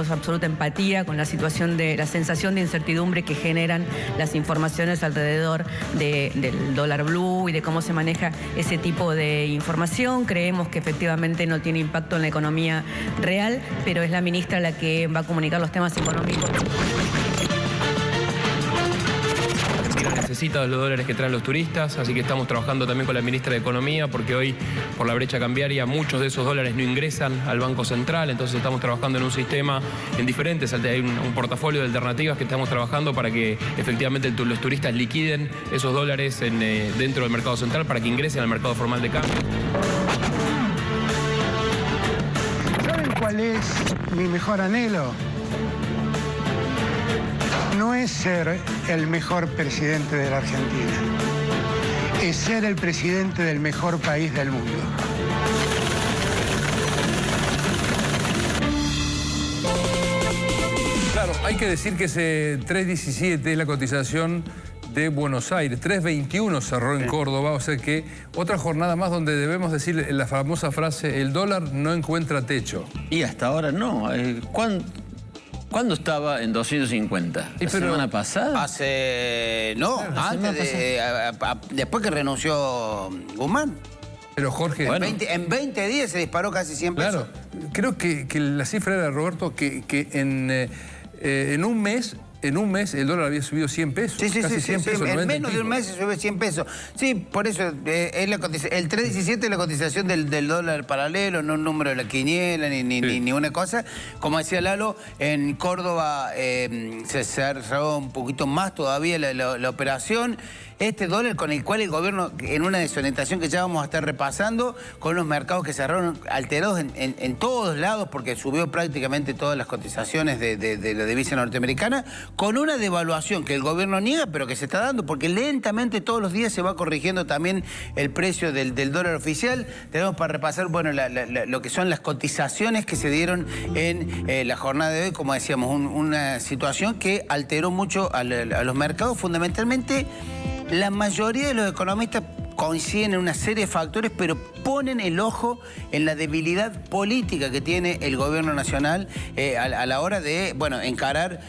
tenemos absoluta empatía con la situación de la sensación de incertidumbre que generan las informaciones alrededor del dólar blue y de cómo se maneja ese tipo de información. Creemos que efectivamente no tiene impacto en la economía real, pero es la ministra la que va a comunicar los temas económicos. Necesita los dólares que traen los turistas, así que estamos trabajando también con la ministra de Economía, porque hoy, por la brecha cambiaria, muchos de esos dólares no ingresan al Banco Central, entonces estamos trabajando en un sistema en diferentes, hay un portafolio de alternativas que estamos trabajando para que efectivamente los turistas liquiden esos dólares dentro del mercado central para que ingresen al mercado formal de cambio. ¿Saben cuál es mi mejor anhelo? No es ser el mejor presidente de la Argentina, es ser el presidente del mejor país del mundo. Claro, hay que decir que ese 3.17 es la cotización de Buenos Aires, 3.21 cerró en Córdoba, o sea que otra jornada más donde debemos decir la famosa frase, el dólar no encuentra techo. Y hasta ahora no. ¿Cuándo estaba en 250? ¿La semana pasada? No, después que renunció Guzmán. Pero Jorge... Bueno, en 20 días se disparó casi 100 pesos. Claro, creo que la cifra era, Roberto, que en un mes el dólar había subido 100 pesos. Sí, casi 100 pesos, en menos de un mes se sube 100 pesos. Sí, por eso el 3.17 es la cotización del dólar paralelo, no un número de la quiniela ni una cosa. Como decía Lalo, en Córdoba se cerró un poquito más todavía la operación. Este dólar con el cual el gobierno, en una desorientación que ya vamos a estar repasando, con los mercados que cerraron alterados en todos lados, porque subió prácticamente todas las cotizaciones de la divisa norteamericana, con una devaluación que el gobierno niega, pero que se está dando, porque lentamente todos los días se va corrigiendo también el precio del dólar oficial. Tenemos para repasar, bueno, lo que son las cotizaciones que se dieron en la jornada de hoy, como decíamos, una situación que alteró mucho a los mercados, fundamentalmente. La mayoría de los economistas coinciden en una serie de factores, pero ponen el ojo en la debilidad política que tiene el gobierno nacional a la hora de, bueno, encarar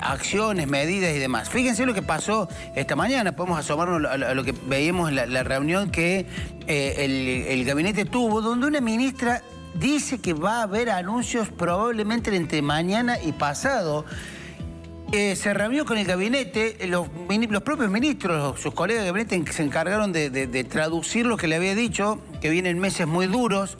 acciones, medidas y demás. Fíjense lo que pasó esta mañana, podemos asomarnos a lo que veíamos en la reunión que el gabinete tuvo, donde una ministra dice que va a haber anuncios probablemente entre mañana y pasado. Se reunió con el gabinete, los propios ministros, sus colegas de gabinete se encargaron de traducir lo que le había dicho, que vienen meses muy duros,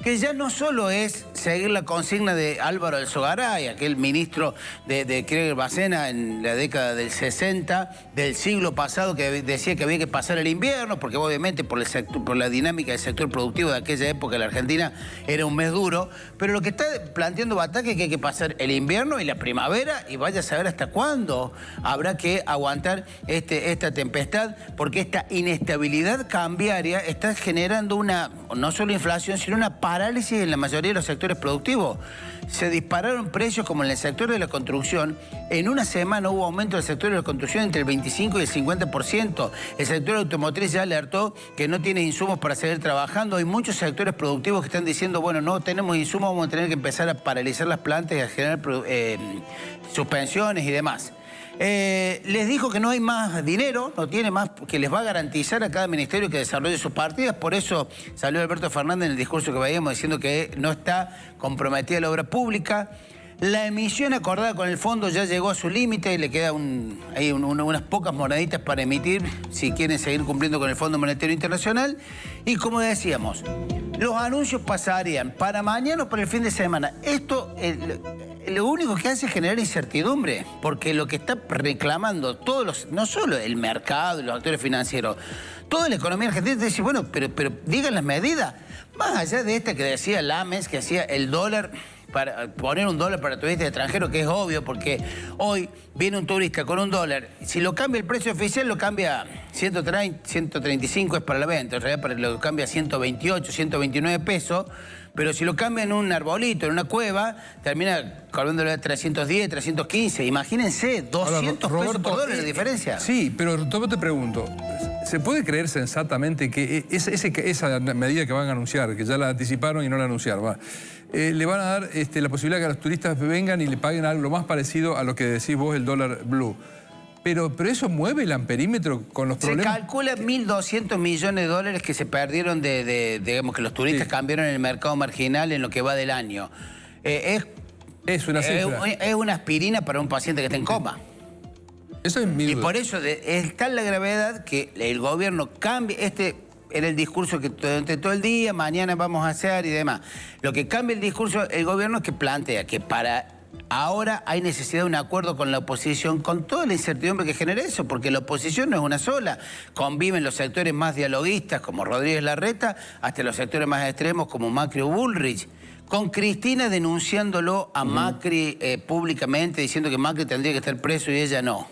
que ya no solo es seguir la consigna de Álvaro Alzogaray, aquel ministro de Kreger Bacena en la década del 60, del siglo pasado, que decía que había que pasar el invierno, porque obviamente por la dinámica del sector productivo de aquella época en la Argentina era un mes duro, pero lo que está planteando Bataque es que hay que pasar el invierno y la primavera, y vaya a saber hasta cuándo habrá que aguantar esta tempestad, porque esta inestabilidad cambiaria está generando no solo inflación, sino una parálisis en la mayoría de los sectores productivos. Se dispararon precios como en el sector de la construcción. En una semana hubo aumento del sector de la construcción entre el 25 y el 50%. El sector automotriz ya alertó que no tiene insumos para seguir trabajando. Hay muchos sectores productivos que están diciendo, bueno, no tenemos insumos, vamos a tener que empezar a paralizar las plantas y a generar suspensiones y demás. Les dijo que no hay más dinero, no tiene más, que les va a garantizar a cada ministerio que desarrolle sus partidas. Por eso salió Alberto Fernández en el discurso que veíamos diciendo que no está comprometida la obra pública. La emisión acordada con el fondo ya llegó a su límite y le queda unas pocas moneditas para emitir si quieren seguir cumpliendo con el Fondo Monetario Internacional. Y como decíamos, los anuncios pasarían para mañana o para el fin de semana. Esto lo único que hace es generar incertidumbre, porque lo que está reclamando no solo el mercado y los actores financieros, toda la economía argentina te dice, bueno, pero digan las medidas. Más allá de esta que decía Lames, que hacía el dólar, para poner un dólar para turistas extranjeros, que es obvio, porque hoy viene un turista con un dólar, si lo cambia el precio oficial, lo cambia 130, 135 es para la venta, en realidad lo cambia a 128, 129 pesos, pero si lo cambia en un arbolito, en una cueva, termina cobrándole a 310, 315. Imagínense, 200 Ahora, pesos por dólar de diferencia. Sí, pero yo te pregunto, ¿se puede creer sensatamente que esa medida que van a anunciar, que ya la anticiparon y no la anunciaron, le van a dar la posibilidad que los turistas vengan y le paguen algo lo más parecido a lo que decís vos, el dólar blue? Pero eso mueve el amperímetro con los problemas. Se calcula 1.200 millones de dólares que se perdieron digamos, que los turistas cambiaron en el mercado marginal en lo que va del año. Es una cifra. Es una aspirina para un paciente que está en coma. Eso es y por eso es tal la gravedad que el gobierno cambia. Era el discurso que durante todo el día, mañana vamos a hacer y demás. Lo que cambia el discurso, el gobierno es que plantea que para ahora hay necesidad de un acuerdo con la oposición, con toda la incertidumbre que genera eso, porque la oposición no es una sola. Conviven los sectores más dialoguistas, como Rodríguez Larreta, hasta los sectores más extremos, como Macri o Bullrich. Con Cristina denunciándolo a Macri públicamente, diciendo que Macri tendría que estar preso y ella no.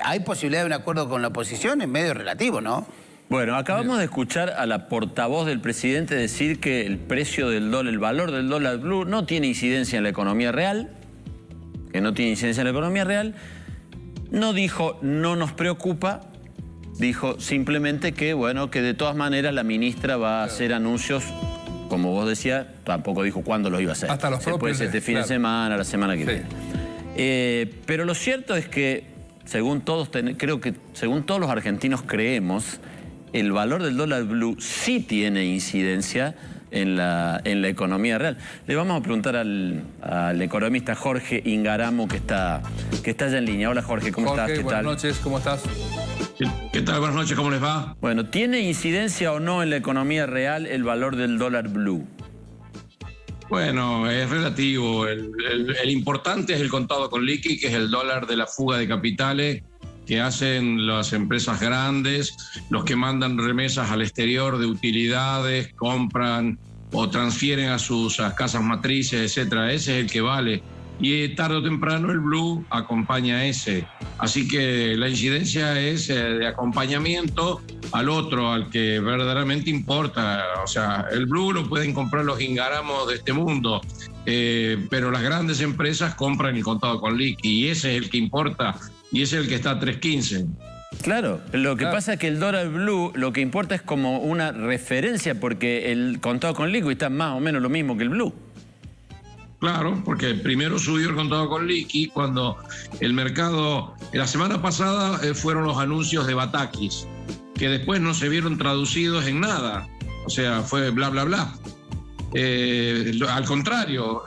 ¿Hay posibilidad de un acuerdo con la oposición? Es medio relativo, ¿no? Bueno, acabamos de escuchar a la portavoz del presidente decir que el precio del dólar, el valor del dólar blue no tiene incidencia en la economía real, No dijo no nos preocupa, dijo simplemente que, bueno, que de todas maneras la ministra va a hacer anuncios, como vos decías, tampoco dijo cuándo los iba a hacer. Hasta los propios. Puede ser este fin de semana, la semana que viene. Pero lo cierto es que, según todos los argentinos creemos, el valor del dólar blue sí tiene incidencia en la economía real. Le vamos a preguntar al economista Jorge Ingaramo, que está ya en línea. Hola Jorge, ¿cómo estás? ¿Qué buenas tal? noches, ¿cómo estás? ¿Qué tal? Buenas noches, ¿cómo les va? Bueno, ¿tiene incidencia o no en la economía real el valor del dólar blue? Bueno, es relativo. El importante es el contado con liqui, que es el dólar de la fuga de capitales que hacen las empresas grandes, los que mandan remesas al exterior de utilidades, compran o transfieren a sus casas matrices, etcétera. Ese es el que vale. Y tarde o temprano el blue acompaña a ese. Así que la incidencia es de acompañamiento al otro, al que verdaderamente importa. O sea, el blue lo pueden comprar los Ingaramos de este mundo, pero las grandes empresas compran el contado con liqui y ese es el que importa. Y ese es el que está a 3.15. Claro, lo que pasa es que el dólar blue lo que importa es como una referencia, porque el contado con liqui está más o menos lo mismo que el blue. Claro, porque primero subió el contado con liqui cuando el mercado... La semana pasada fueron los anuncios de Batakis, que después no se vieron traducidos en nada. O sea, fue bla, bla, bla. Al contrario,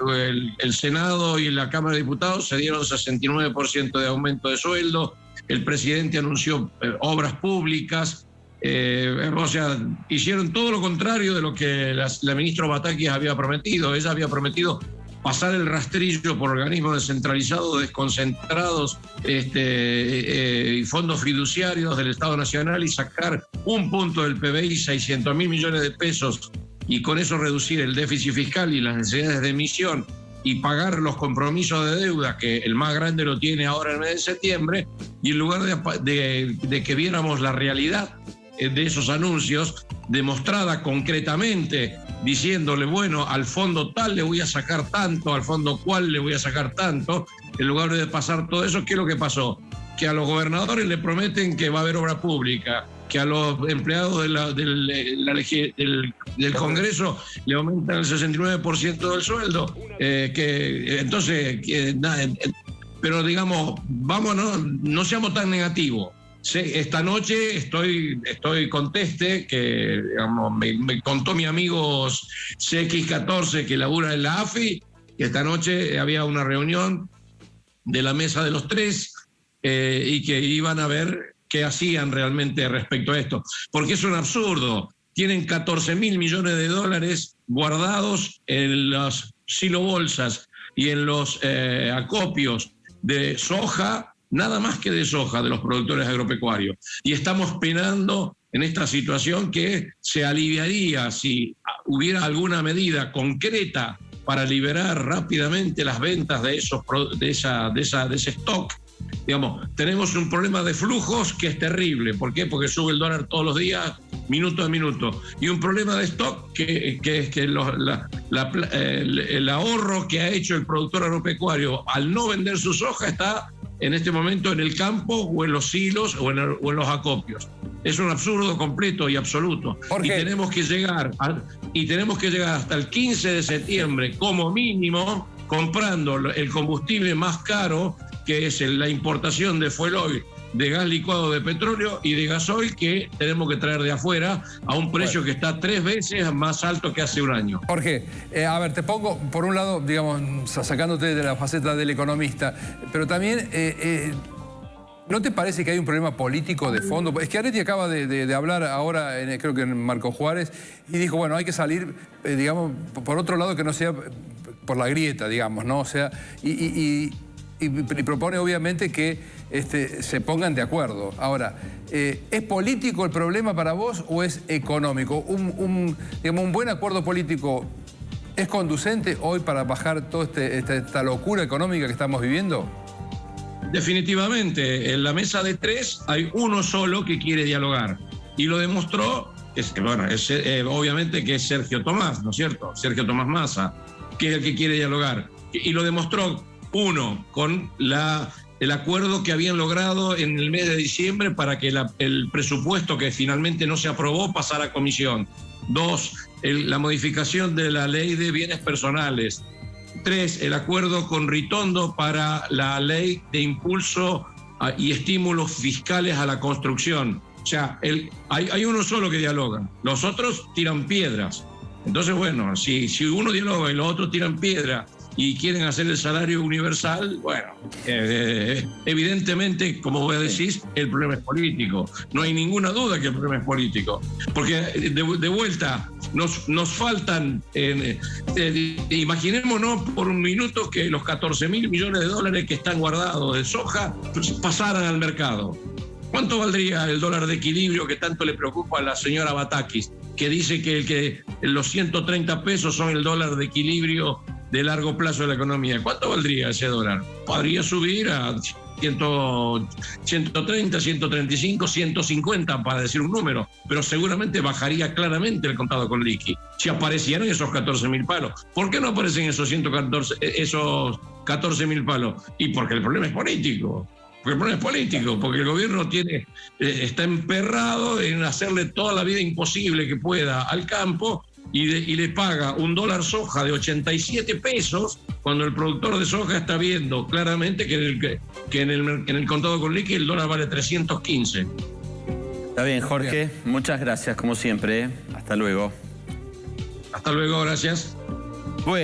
el Senado y la Cámara de Diputados se dieron 69% de aumento de sueldo, el presidente anunció obras públicas, o sea, hicieron todo lo contrario de lo que la ministra Batakis había prometido. Ella había prometido pasar el rastrillo por organismos descentralizados, desconcentrados, y fondos fiduciarios del Estado Nacional y sacar un punto del PBI, 600.000 millones de pesos, y con eso reducir el déficit fiscal y las necesidades de emisión y pagar los compromisos de deuda, que el más grande lo tiene ahora en el mes de septiembre, y en lugar de que viéramos la realidad de esos anuncios demostrada concretamente, diciéndole, bueno, al fondo tal le voy a sacar tanto, al fondo cual le voy a sacar tanto, en lugar de pasar todo eso, ¿qué es lo que pasó? Que a los gobernadores le prometen que va a haber obra pública, que a los empleados del Congreso le aumentan el 69% del sueldo, pero digamos, vámonos, no seamos tan negativos. Esta noche estoy conteste, que digamos, me contó mi amigo CX14 que labura en la AFI, que esta noche había una reunión de la mesa de los tres y que iban a ver qué hacían realmente respecto a esto. Porque es un absurdo. Tienen 14.000 millones de dólares guardados en las silobolsas y en los acopios de soja, nada más que de soja, de los productores agropecuarios. Y estamos penando en esta situación que se aliviaría si hubiera alguna medida concreta para liberar rápidamente las ventas de ese stock. digamos, tenemos un problema de flujos que es terrible. ¿Por qué? Porque sube el dólar todos los días, minuto a minuto. Y un problema de stock que es que el ahorro que ha hecho el productor agropecuario al no vender su soja está en este momento en el campo o en los silos o en los acopios. Es un absurdo completo y absoluto. Y tenemos que llegar hasta el 15 de septiembre como mínimo comprando el combustible más caro, que es la importación de fuel oil, de gas licuado de petróleo y de gasoil, que tenemos que traer de afuera a un precio que está 3 veces más alto que hace un año. Jorge, a ver, te pongo, por un lado, digamos, sacándote de la faceta del economista, pero también, ¿no te parece que hay un problema político de fondo? Es que Aretti acaba de hablar ahora, creo que en Marco Juárez, y dijo, bueno, hay que salir, digamos, por otro lado que no sea por la grieta, digamos, ¿no? O sea, y propone obviamente que se pongan de acuerdo. Ahora, ¿es político el problema para vos o es económico? Digamos, un buen acuerdo político es conducente hoy para bajar toda esta locura económica que estamos viviendo. Definitivamente, en la mesa de 3 hay uno solo que quiere dialogar y lo demostró, obviamente que es Sergio Tomás, ¿no es cierto? Sergio Tomás Massa, que es el que quiere dialogar, y lo demostró, uno, con el acuerdo que habían logrado en el mes de diciembre para que el presupuesto que finalmente no se aprobó pasara a comisión. 2, la modificación de la ley de bienes personales. 3, el acuerdo con Ritondo para la ley de impulso y estímulos fiscales a la construcción. O sea, hay uno solo que dialoga, los otros tiran piedras. Entonces, bueno, si uno dialoga y los otros tiran piedra y quieren hacer el salario universal, bueno, evidentemente, como vos decís, el problema es político. No hay ninguna duda que el problema es político. Porque de vuelta, nos faltan, imaginémonos por un minuto que los 14.000 millones de dólares que están guardados de soja pasaran al mercado. ¿Cuánto valdría el dólar de equilibrio que tanto le preocupa a la señora Batakis, que dice que los 130 pesos son el dólar de equilibrio de largo plazo de la economía? ¿Cuánto valdría ese dólar? Podría subir a 130, 135, 150, para decir un número, pero seguramente bajaría claramente el contado con liqui si aparecieran esos 14.000 palos. ¿Por qué no aparecen esos 14.000 palos? Y porque el problema es político. Porque el problema es político, porque el gobierno está emperrado en hacerle toda la vida imposible que pueda al campo y le paga un dólar soja de 87 pesos cuando el productor de soja está viendo claramente que en el contado con liqui el dólar vale 315. Está bien, Jorge. Muchas gracias, como siempre. Hasta luego. Hasta luego, gracias.